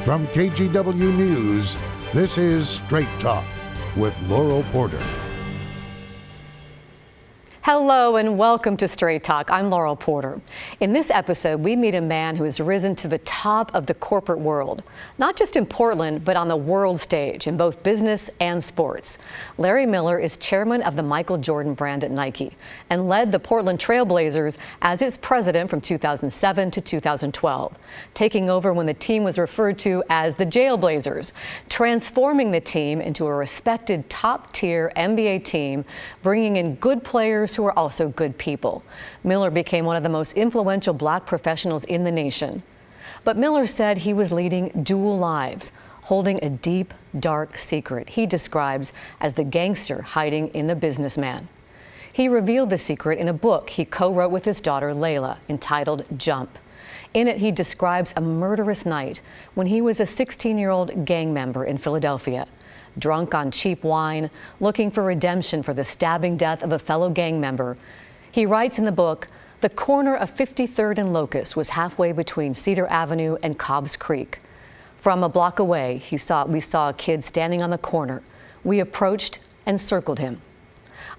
From KGW News, this is Straight Talk with Laurel Porter. Hello and welcome to Straight Talk. I'm Laurel Porter. In this episode, we meet a man who has risen to the top of the corporate world, not just in Portland, but on the world stage in both business and sports. Larry Miller is chairman of the Michael Jordan brand at Nike and led the Portland Trailblazers as its president from 2007 to 2012, taking over when the team was referred to as the Jailblazers, transforming the team into a respected top-tier NBA team, bringing in good players who are also good people. Miller became one of the most influential black professionals in the nation. But Miller said he was leading dual lives, holding a deep, dark secret he describes as the gangster hiding in the businessman. He revealed the secret in a book he co-wrote with his daughter Layla entitled Jump. In it, he describes a murderous night when he was a 16-year-old gang member in Philadelphia, drunk on cheap wine, looking for redemption for the stabbing death of a fellow gang member. He writes in the book, "The corner of 53rd and Locust was halfway between Cedar Avenue and Cobb's Creek. From a block away, we saw a kid standing on the corner. We approached and circled him.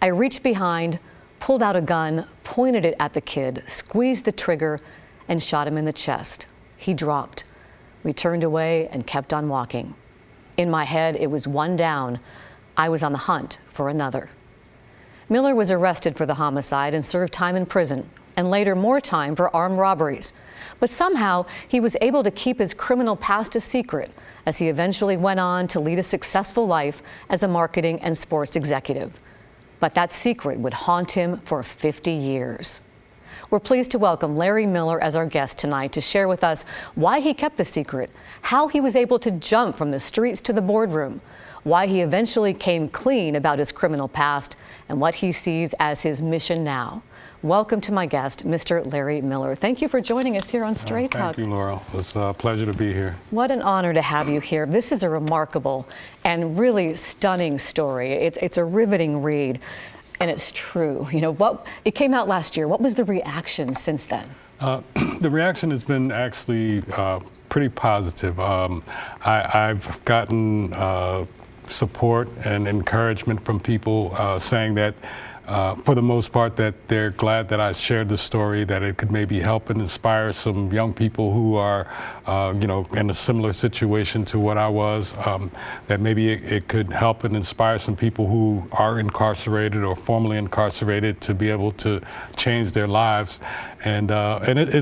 I reached behind, pulled out a gun, pointed it at the kid, squeezed the trigger, and shot him in the chest. He dropped. We turned away and kept on walking. In my head, it was one down. I was on the hunt for another." Miller was arrested for the homicide and served time in prison, and later more time for armed robberies. But somehow, he was able to keep his criminal past a secret as he eventually went on to lead a successful life as a marketing and sports executive. But that secret would haunt him for 50 years. We're pleased to welcome Larry Miller as our guest tonight to share with us why he kept the secret, how he was able to jump from the streets to the boardroom, why he eventually came clean about his criminal past, and what he sees as his mission now. Welcome to my guest, Mr. Larry Miller. Thank you for joining us here on Straight Talk. Thank you, Laurel. It's a pleasure to be here. What an honor to have you here. This is a remarkable and really stunning story. It's a riveting read. And it's true. You know, it came out last year. What was the reaction since then? The reaction has been actually pretty positive. I've gotten support and encouragement from people saying that, for the most part, that they're glad that I shared the story, that it could maybe help and inspire some young people who are, in a similar situation to what I was, that maybe it could help and inspire some people who are incarcerated or formerly incarcerated to be able to change their lives. And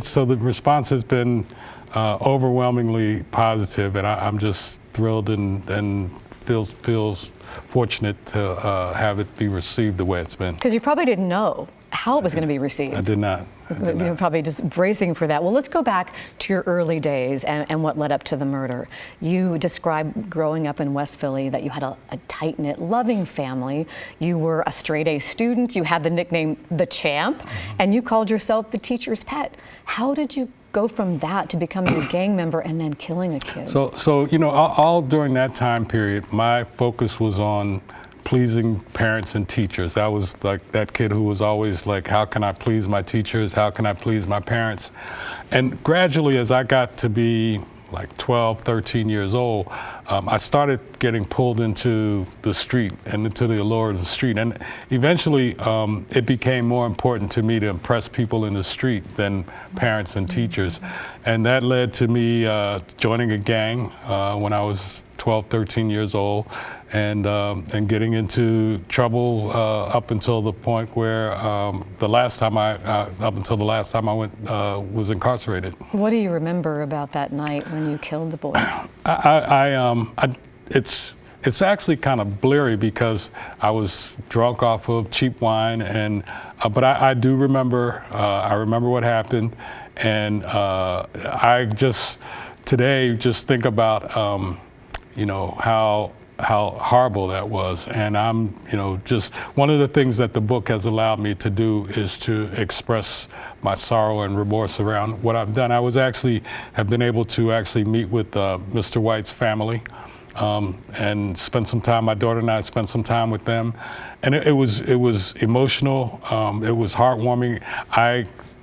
so the response has been overwhelmingly positive, and I'm just thrilled and feels fortunate to have it be received the way it's been. Because you probably didn't know how it was going to be received. I did not. You were probably just bracing for that. Well, let's go back to your early days and what led up to the murder. You described growing up in West Philly that you had a tight-knit, loving family. You were a straight-A student. You had the nickname The Champ, and you called yourself the teacher's pet. How did you go from that to becoming a gang member and then killing a kid? So all during that time period, my focus was on pleasing parents and teachers. I was like that kid who was always like, how can I please my teachers? How can I please my parents? And gradually, as I got to be like 12, 13 years old, I started getting pulled into the street and into the allure of the street. And eventually, it became more important to me to impress people in the street than parents and teachers. And that led to me joining a gang when I was 12, 13 years old, and getting into trouble up until the point where up until the last time I went was incarcerated. What do you remember about that night when you killed the boy? It's actually kind of blurry because I was drunk off of cheap wine, but I do remember. I remember what happened, and I just today just think about how horrible that was. And I'm, just one of the things that the book has allowed me to do is to express my sorrow and remorse around what I've done. I have been able to actually meet with Mr. White's family and spend some time. My daughter and I spent some time with them, and it was emotional. It was heartwarming.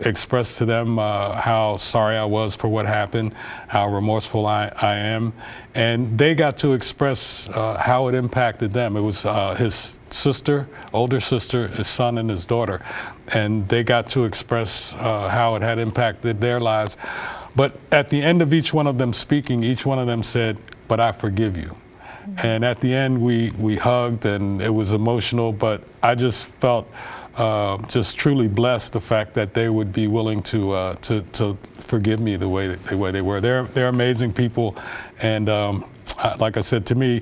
expressed to them how sorry I was for what happened, how remorseful I am, and they got to express how it impacted them. It was his sister, older sister, his son, and his daughter, and they got to express how it had impacted their lives. But at the end of each one of them speaking, each one of them said, "But I forgive you." And at the end, we hugged, and it was emotional, but I just felt just truly blessed the fact that they would be willing to forgive me the way they were. They're amazing people, and like I said, to me,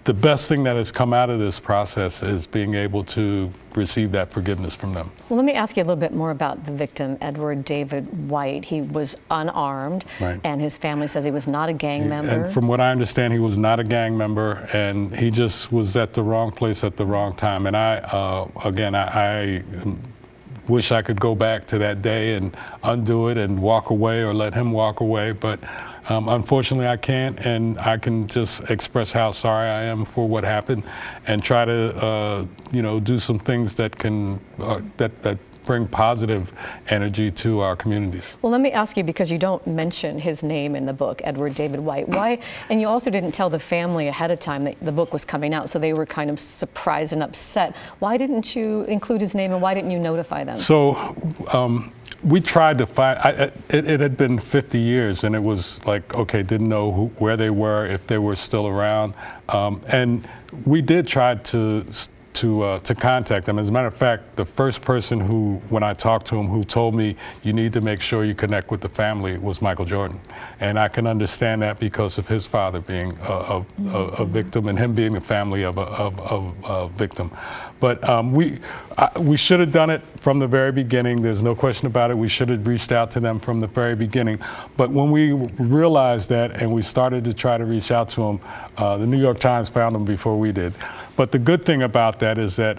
the best thing that has come out of this process is being able to receive that forgiveness from them. Well, let me ask you a little bit more about the victim, Edward David White. He was unarmed, right, and his family says he was not a gang member. And from what I understand, he was not a gang member, and he just was at the wrong place at the wrong time. And I wish I could go back to that day and undo it and walk away or let him walk away, but unfortunately I can't, and I can just express how sorry I am for what happened and try to do some things that can that bring positive energy to our communities. Well, let me ask you, because you don't mention his name in the book, Edward David White. Why? And you also didn't tell the family ahead of time that the book was coming out, so they were kind of surprised and upset. Why didn't you include his name, and why didn't you notify them? So we tried to find, it had been 50 years, and it was like, okay, didn't know where they were, if they were still around. And we did try to contact them. As a matter of fact, the first person who, when I talked to him, who told me you need to make sure you connect with the family was Michael Jordan. And I can understand that because of his father being a victim and him being the family of a victim. But we should have done it from the very beginning. There's no question about it. We should have reached out to them from the very beginning. But when we realized that and we started to try to reach out to them, the New York Times found them before we did. But the good thing about that is that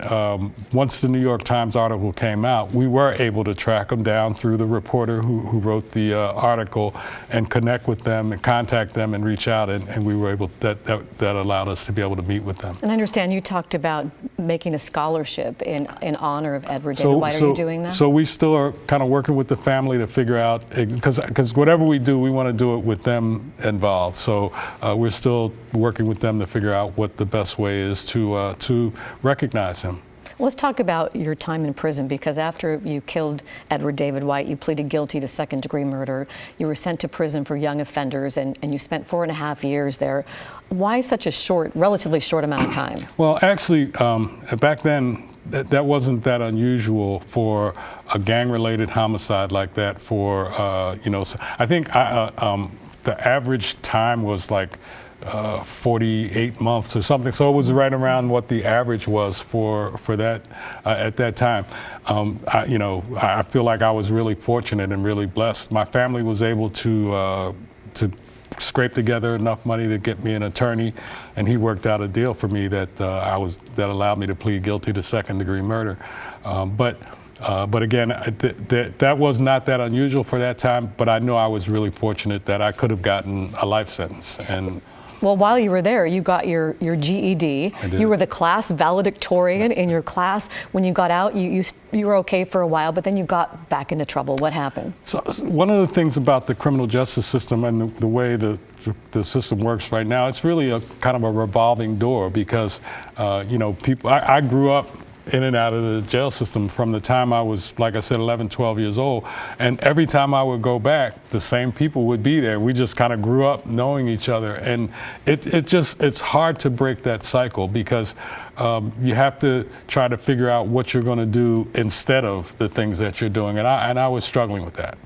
once the New York Times article came out, we were able to track them down through the reporter who wrote the article and connect with them and contact them and reach out, and we were able, that allowed us to be able to meet with them. And I understand you talked about making a scholarship in honor of Edward David White. Are you doing that? So we still are kind of working with the family to figure out, because whatever we do, we want to do it with them involved. So we're still working with them to figure out what the best way is to recognize him. Let's talk about your time in prison, because after you killed Edward David White, you pleaded guilty to second-degree murder. You were sent to prison for young offenders, and you spent 4.5 years there. Why such a relatively short amount of time? Well, actually, back then, that wasn't that unusual for a gang-related homicide like that. I think the average time was like 48 months or something, so it was right around what the average was for that at that time. I feel like I was really fortunate and really blessed. My family was able to scrape together enough money to get me an attorney, and he worked out a deal for me that allowed me to plead guilty to second-degree murder. But again, that was not that unusual for that time. But I know I was really fortunate that I could have gotten a life sentence. And well, while you were there, you got your GED. I did. You were the class valedictorian in your class. When you got out, you were okay for a while, but then you got back into trouble. What happened? So one of the things about the criminal justice system and the way the system works right now, it's really a kind of a revolving door, because people. I grew up in and out of the jail system from the time I was, like I said, 11, 12 years old. And every time I would go back, the same people would be there. We just kind of grew up knowing each other. And it's hard to break that cycle, because you have to try to figure out what you're going to do instead of the things that you're doing. And I was struggling with that.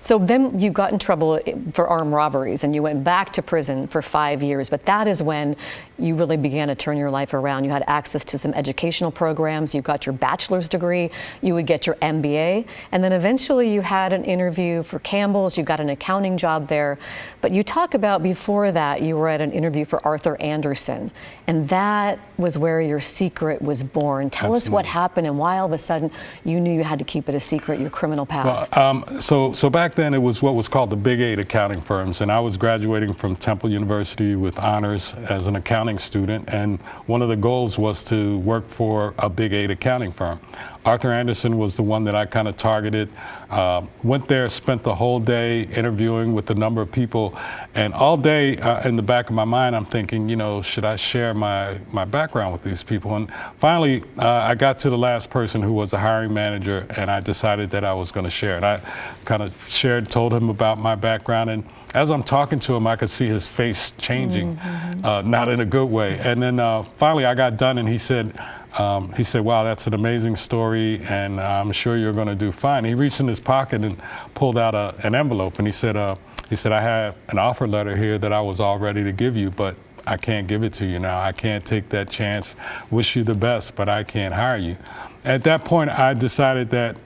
So then you got in trouble for armed robberies, and you went back to prison for 5 years. But that is when you really began to turn your life around. You had access to some educational programs. You got your bachelor's degree. You would get your MBA. And then eventually you had an interview for Campbell's. You got an accounting job there. But you talk about before that you were at an interview for Arthur Andersen. And that was where your secret was born. Tell us what happened and why all of a sudden you knew you had to keep it a secret, your criminal past. Well, so back then it was what was called the Big 8 accounting firms, and I was graduating from Temple University with honors as an accounting student, and one of the goals was to work for a Big 8 accounting firm. Arthur Andersen was the one that I kind of targeted. Went there, spent the whole day interviewing with a number of people, and all day in the back of my mind I'm thinking, should I share my background with these people? And finally I got to the last person who was the hiring manager, and I decided that I was going to share it. I kind of told him about my background, and as I'm talking to him, I could see his face changing, not in a good way. And then finally I got done, and he said, wow, that's an amazing story, and I'm sure you're going to do fine. He reached in his pocket and pulled out an envelope, and he said, I have an offer letter here that I was all ready to give you, but I can't give it to you now. I can't take that chance. Wish you the best, but I can't hire you. At that point, I decided that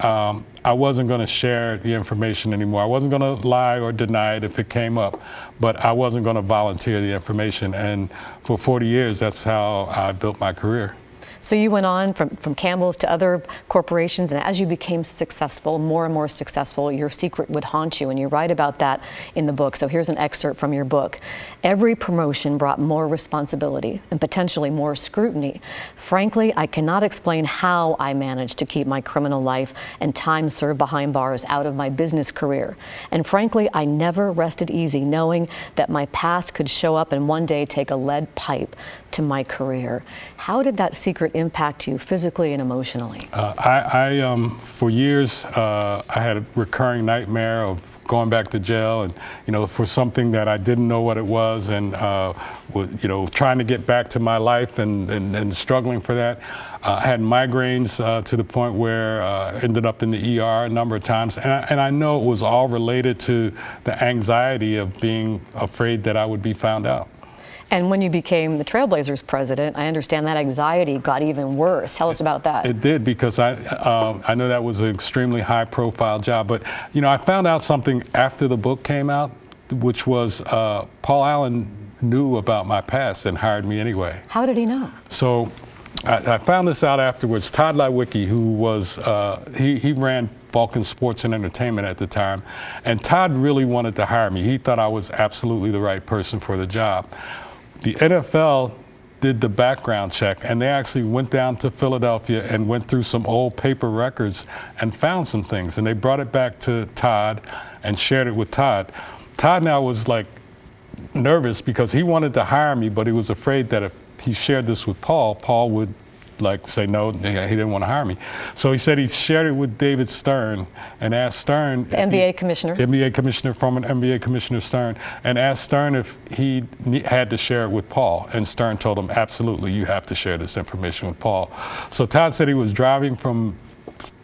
I wasn't going to share the information anymore. I wasn't going to lie or deny it if it came up, but I wasn't going to volunteer the information. And for 40 years, that's how I built my career. So you went on from Campbell's to other corporations, and as you became successful, more and more successful, your secret would haunt you, and you write about that in the book. So here's an excerpt from your book. Every promotion brought more responsibility and potentially more scrutiny. Frankly, I cannot explain how I managed to keep my criminal life and time served behind bars out of my business career. And frankly, I never rested easy, knowing that my past could show up and one day take a lead pipe to my career. How did that secret impact you physically and emotionally? For years, I had a recurring nightmare of going back to jail, and for something that I didn't know what it was, and trying to get back to my life and struggling for that. I had migraines to the point where I ended up in the ER a number of times, and I know it was all related to the anxiety of being afraid that I would be found out. And when you became the Trailblazers president, I understand that anxiety got even worse. Tell us about that. It did, because I know that was an extremely high-profile job. But I found out something after the book came out, which was Paul Allen knew about my past and hired me anyway. How did he know? So I found this out afterwards. Todd Lewicki, who was he ran Vulcan Sports and Entertainment at the time, and Todd really wanted to hire me. He thought I was absolutely the right person for the job. The NFL did the background check, and they actually went down to Philadelphia and went through some old paper records and found some things, and they brought it back to Todd and shared it with Todd. Todd now was like nervous because he wanted to hire me, but he was afraid that if he shared this with Paul, Paul would say no, he didn't want to hire me. So he said he shared it with David Stern and asked Stern, the NBA commissioner. NBA commissioner, former NBA commissioner Stern, and asked Stern if he had to share it with Paul. And Stern told him, absolutely, you have to share this information with Paul. So Todd said he was driving from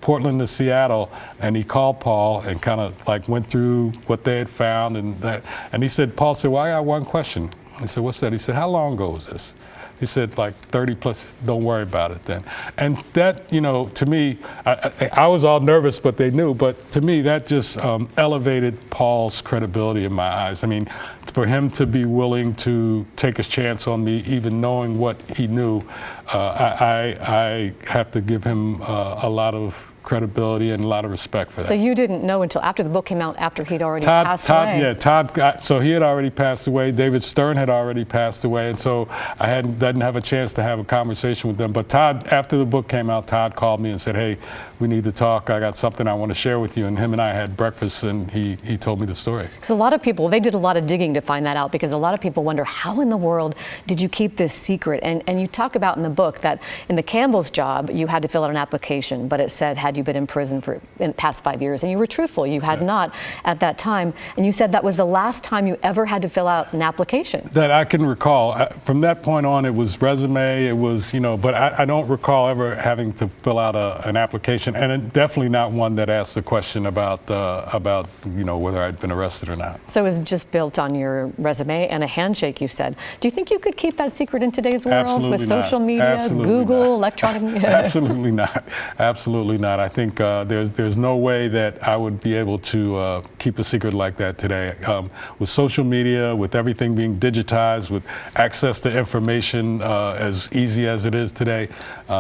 Portland to Seattle, and he called Paul and kind of went through what they had found, and he said, Paul said, well, I got one question. He said, what's that? He said, how long ago was this? He said, like 30 plus, don't worry about it then. And that, to me, I was all nervous, but they knew. But to me, that just elevated Paul's credibility in my eyes. I mean, for him to be willing to take a chance on me, even knowing what he knew, I have to give him a lot of credibility and a lot of respect for that. So you didn't know until after the book came out, after he'd already passed away? Yeah, so he had already passed away. David Stern had already passed away, and so I didn't have a chance to have a conversation with them. But Todd, after the book came out, Todd called me and said, hey, we need to talk. I got something I want to share with you. And him and I had breakfast, and he told me the story. Because a lot of people, they did a lot of digging to find that out, because a lot of people wonder, how in the world did you keep this secret? And you talk about in the book that in the Campbell's job, you had to fill out an application, but it said, had you been in prison in the past 5 years? And you were truthful, you had not at that time. And you said that was the last time you ever had to fill out an application. That I can recall. From that point on, it was resume, it was, but I don't recall ever having to fill out an application, and definitely not one that asked the question about whether I'd been arrested or not. So it was just built on your resume and a handshake, you said. Do you think you could keep that secret in today's world? Absolutely with social media, Google, electronic? Absolutely not. Absolutely not. I think there's no way that I would be able to keep a secret like that today. With social media, with everything being digitized, with access to information as easy as it is today,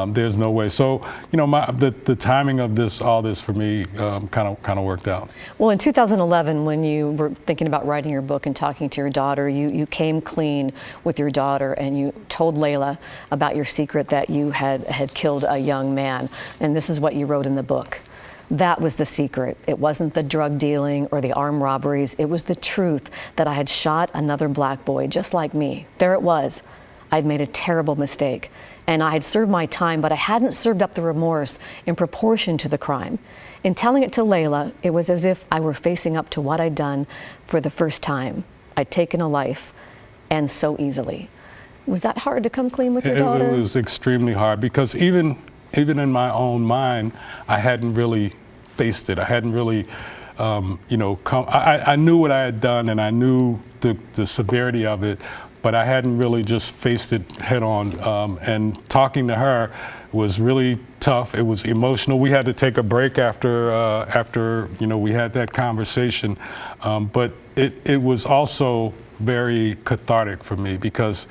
there's no way. So, the timing of all this for me kind of worked out. Well, in 2011, when you were thinking about writing your book and talking to your daughter, you came clean with your daughter, and you told Layla about your secret that you had killed a young man. And this is what you wrote in the book. That was the secret. It wasn't the drug dealing or the armed robberies. It was the truth that I had shot another black boy just like me. There it was. I'd made a terrible mistake, and I had served my time, but I hadn't served up the remorse in proportion to the crime. In telling it to Layla, it was as if I were facing up to what I'd done for the first time. I'd taken a life, and so easily. Was that hard to come clean with your daughter? It was extremely hard, because even in my own mind, I hadn't really faced it. I hadn't really, I knew what I had done, and I knew the severity of it, but I hadn't really just faced it head on. And talking to her was really tough. It was emotional. We had to take a break after we had that conversation, but it was also very cathartic for me, because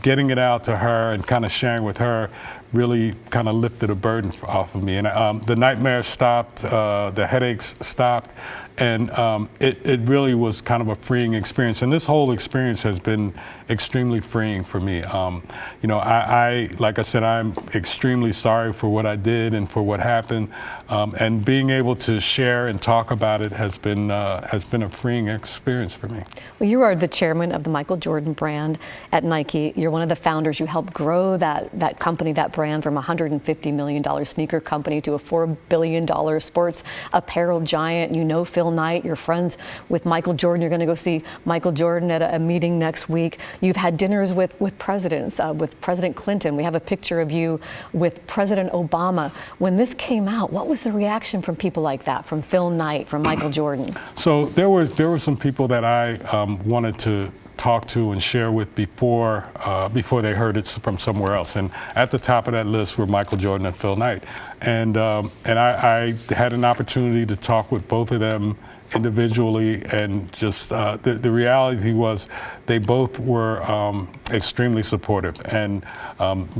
getting it out to her and kind of sharing with her really kind of lifted a burden off of me. And the nightmares stopped, the headaches stopped, and it really was kind of a freeing experience. And this whole experience has been extremely freeing for me. Like I said, I'm extremely sorry for what I did and for what happened. And being able to share and talk about it has been a freeing experience for me. Well, you are the chairman of the Michael Jordan brand at Nike. You're one of the founders. You helped grow that company, that brand, from a $150 million sneaker company to a $4 billion sports apparel giant. You know Phil Knight. You're friends with Michael Jordan. You're going to go see Michael Jordan at a meeting next week. You've had dinners with presidents, with President Clinton. We have a picture of you with President Obama. When this came out, what was the reaction from people like that, from Phil Knight, from Michael Jordan? So there were some people that I wanted to talk to and share with before they heard it from somewhere else. And at the top of that list were Michael Jordan and Phil Knight. And I had an opportunity to talk with both of them individually, and just the reality was they both were extremely supportive, and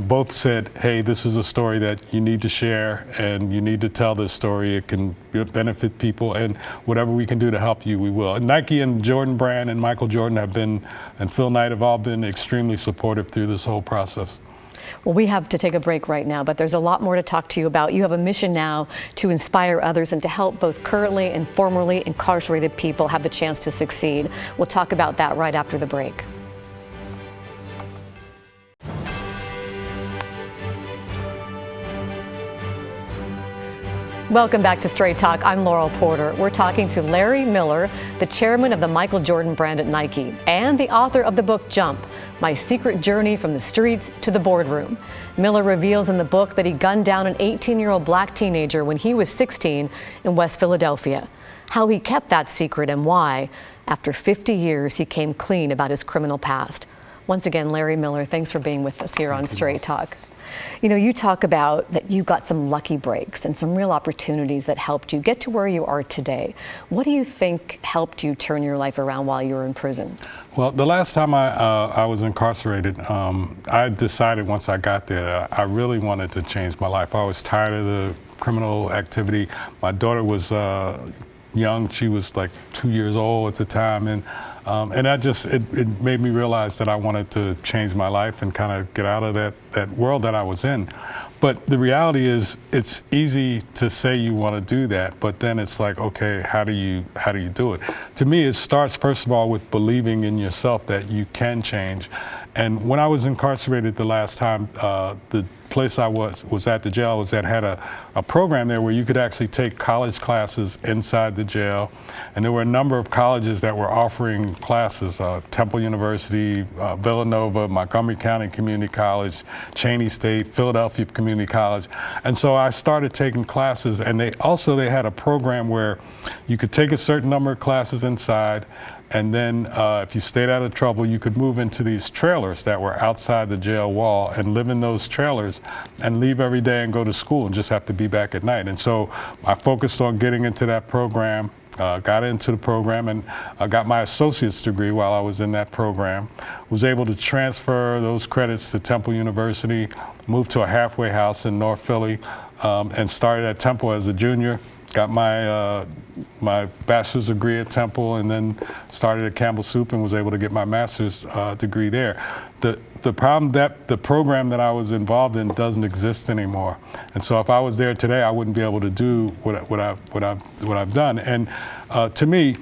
both said, hey, this is a story that you need to share, and you need to tell this story. It can benefit people, and whatever we can do to help you, we will. And Nike and Jordan Brand and Michael Jordan and Phil Knight have all been extremely supportive through this whole process. Well, we have to take a break right now, but there's a lot more to talk to you about. You have a mission now to inspire others and to help both currently and formerly incarcerated people have the chance to succeed. We'll talk about that right after the break. Welcome back to Straight Talk. I'm Laurel Porter. We're talking to Larry Miller, the chairman of the Michael Jordan brand at Nike, and the author of the book Jump, My Secret Journey from the Streets to the Boardroom. Miller reveals in the book that he gunned down an 18-year-old black teenager when he was 16 in West Philadelphia, how he kept that secret, and why, after 50 years, he came clean about his criminal past. Once again, Larry Miller, thanks for being with us here on Straight Talk. You know, you talk about that you got some lucky breaks and some real opportunities that helped you get to where you are today. What do you think helped you turn your life around while you were in prison? Well, the last time I was incarcerated, I decided once I got there, I really wanted to change my life. I was tired of the criminal activity. My daughter was young. She was like 2 years old at the time, and it made me realize that I wanted to change my life and kind of get out of that world that I was in. But the reality is, it's easy to say you want to do that, but then it's like, okay, how do you do it? To me, it starts first of all with believing in yourself that you can change. And when I was incarcerated the last time, the place I was at, the jail had a program there where you could actually take college classes inside the jail, and there were a number of colleges that were offering classes: Temple University, Villanova, Montgomery County Community College, Cheney State, Philadelphia Community College. And so I started taking classes, and they had a program where you could take a certain number of classes inside, and then if you stayed out of trouble, you could move into these trailers that were outside the jail wall and live in those trailers and leave every day and go to school and just have to be back at night. And so I focused on getting into that program, got into the program, and I got my associate's degree while I was in that program. Was able to transfer those credits to Temple University, moved to a halfway house in North Philly, and started at Temple as a junior. Got my bachelor's degree at Temple, and then started at Campbell Soup and was able to get my master's degree there. The the problem that the program that I was involved in doesn't exist anymore. And so if I was there today, I wouldn't be able to do what I've done. And to me,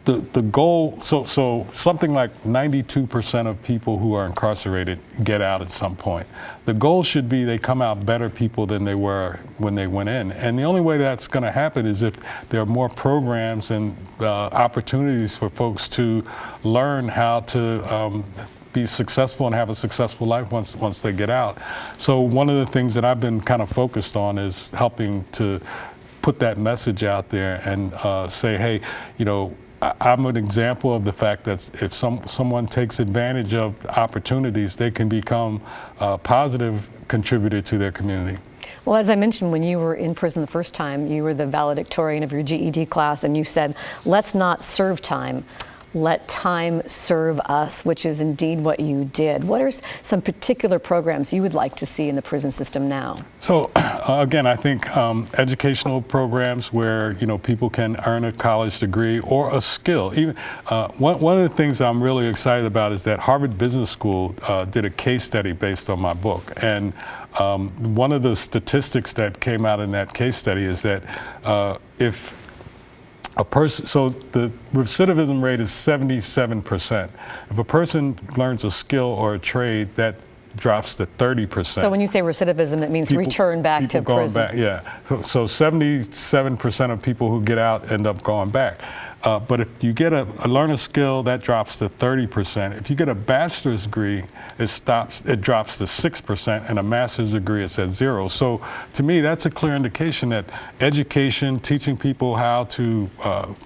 the goal, so something like 92% of people who are incarcerated get out at some point. The goal should be they come out better people than they were when they went in. And the only way that's going to happen is if there are more programs and opportunities for folks to learn how to be successful and have a successful life once they get out. So one of the things that I've been kind of focused on is helping to put that message out there and say, hey, you know, I'm an example of the fact that if someone takes advantage of opportunities, they can become a positive contributor to their community. Well, as I mentioned, when you were in prison the first time, you were the valedictorian of your GED class, and you said, let's not serve time. Let time serve us, which is indeed what you did. What are some particular programs you would like to see in the prison system now? So again, I think educational programs where, you know, people can earn a college degree or a skill. Even one of the things I'm really excited about is that Harvard Business School did a case study based on my book. And one of the statistics that came out in that case study is that if a person, so the recidivism rate is 77%. If a person learns a skill or a trade, that drops to 30%. So when you say recidivism, that means return back to prison. Back, yeah. So 77% of people who get out end up going back. But if you get learn a skill, that drops to 30%. If you get a bachelor's degree, it drops to 6%, and a master's degree, it's at 0. So to me, that's a clear indication that education, teaching people how to,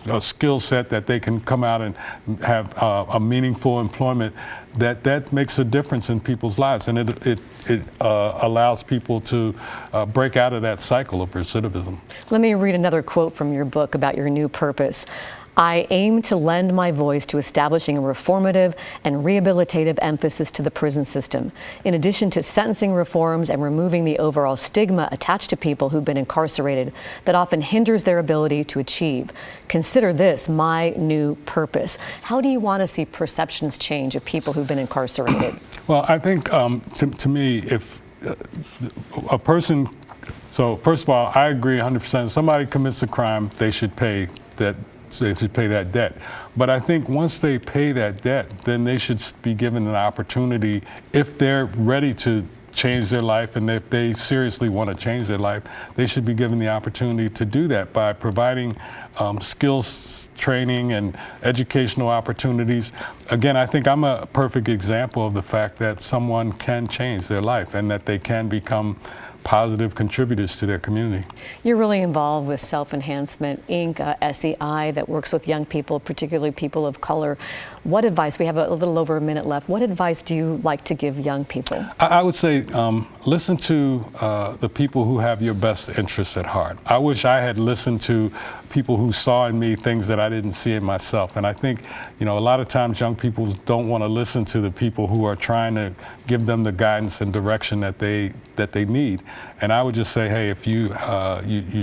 a skill set that they can come out and have a meaningful employment, that makes a difference in people's lives, and it allows people to break out of that cycle of recidivism. Let me read another quote from your book about your new purpose. I aim to lend my voice to establishing a reformative and rehabilitative emphasis to the prison system, in addition to sentencing reforms and removing the overall stigma attached to people who've been incarcerated that often hinders their ability to achieve. Consider this my new purpose. How do you want to see perceptions change of people who've been incarcerated? Well, I think to me, if a person, so first of all, I agree 100%. If somebody commits a crime, they should pay that. So they should pay that debt. But I think once they pay that debt, then they should be given an opportunity, if they're ready to change their life and if they seriously want to change their life, they should be given the opportunity to do that by providing skills training and educational opportunities. Again, I think I'm a perfect example of the fact that someone can change their life and that they can become positive contributors to their community. You're really involved with Self-Enhancement Inc., SEI, that works with young people, particularly people of color. What advice, we have a little over a minute left, what advice do you like to give young people? I would say listen to the people who have your best interests at heart. I wish I had listened to people who saw in me things that I didn't see in myself. And I think, you know, a lot of times young people don't want to listen to the people who are trying to give them the guidance and direction that they need. And I would just say, hey, if you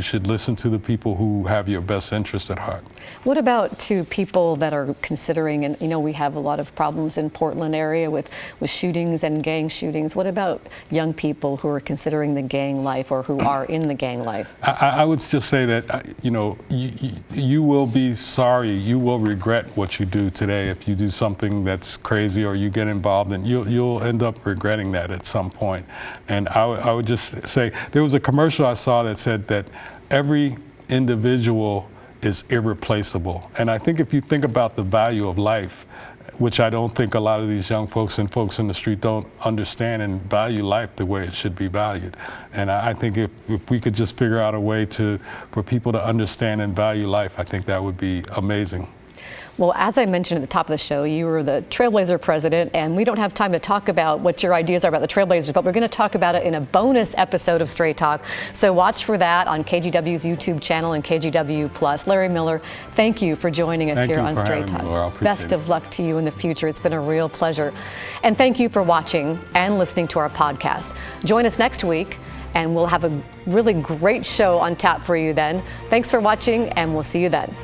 should listen to the people who have your best interests at heart. What about to people that are considering, and you know, we have a lot of problems in Portland area with shootings and gang shootings. What about young people who are considering the gang life or who are in the gang life? I would just say that, you know, you will be sorry, you will regret what you do today if you do something that's crazy or you get involved, and you'll end up regretting that at some point. And I would just say, there was a commercial I saw that said that every individual is irreplaceable. And I think if you think about the value of life, which I don't think a lot of these young folks and folks in the street don't understand and value life the way it should be valued. And I think if we could just figure out a way for people to understand and value life, I think that would be amazing. Well, as I mentioned at the top of the show, you were the Trailblazer president, and we don't have time to talk about what your ideas are about the Trailblazers, but we're going to talk about it in a bonus episode of Straight Talk. So watch for that on KGW's YouTube channel and KGW+. Larry Miller, thank you for joining us here on Straight Talk. Best of luck to you in the future. It's been a real pleasure. And thank you for watching and listening to our podcast. Join us next week, and we'll have a really great show on tap for you then. Thanks for watching, and we'll see you then.